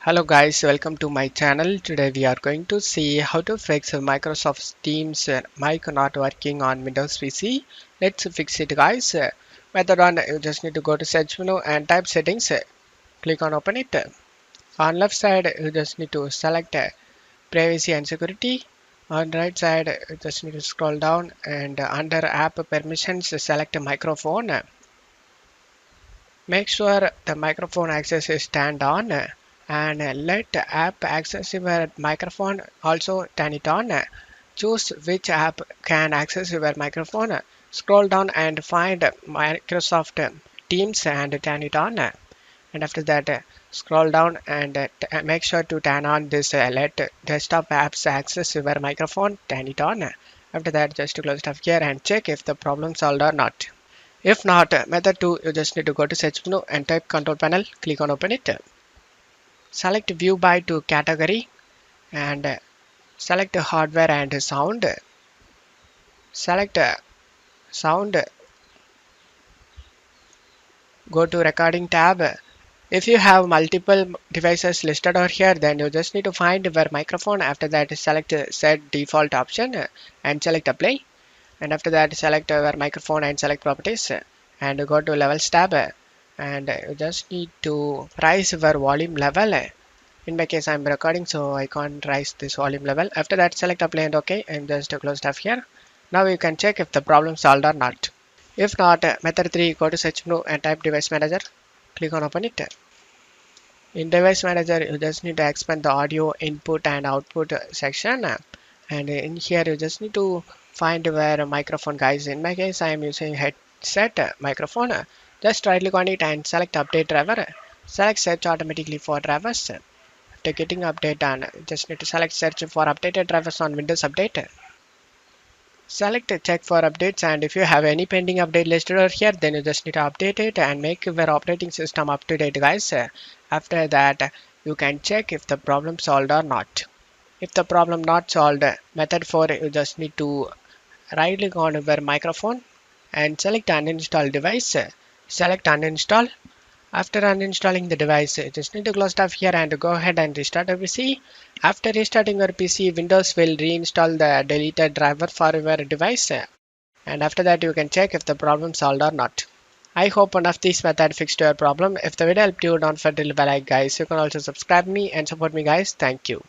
Hello guys, welcome to my channel. Today we are going to see how to fix Microsoft Teams mic not working on Windows PC. Let's fix it guys. Method 1, you just need to go to search menu and type settings. Click on open it. On left side you just need to select privacy and security. On right side you just need to scroll down and under app permissions select microphone. Make sure the microphone access is turned on and let app access your microphone also turn it on. Choose which app can access your microphone. Scroll down and find Microsoft Teams and turn it on. And after that, scroll down and make sure to turn on this let desktop apps access your microphone, turn it on. After that, just close it off here and check if the problem solved or not. If not, method 2, you just need to go to search menu and type control panel, click on open it. Select view by to category and select hardware and sound. Select sound, go to recording tab. If you have multiple devices listed over here, then you just need to find your microphone. After that, select set default option and select apply. And after that, select your microphone and select properties and go to levels tab and you just need to raise your volume level. In my case, I'm recording, so I can't raise this volume level. After that, select apply and OK and just close stuff here. Now you can check if the problem solved or not. If not, method 3, go to search menu and type device manager. Click on open it. In device manager, you just need to expand the audio input and output section. And in here, you just need to find where microphone guys. In my case, I am using headset microphone. Just right click on it and select update driver. Select search automatically for drivers. After getting update done, just need to select search for updated drivers on Windows Update. Select check for updates, and if you have any pending update listed over here, then you just need to update it and make your operating system up to date guys. After that, you can check if the problem solved or not. If the problem not solved, method 4, you just need to right click on your microphone and select uninstall device. Select uninstall. After uninstalling the device, you just need to close stuff here and go ahead and restart your PC. After restarting your PC, Windows will reinstall the deleted driver for your device. And after that, you can check if the problem solved or not. I hope one of these methods fixed your problem. If the video helped you, don't forget to leave a like guys. You can also subscribe me and support me guys. Thank you.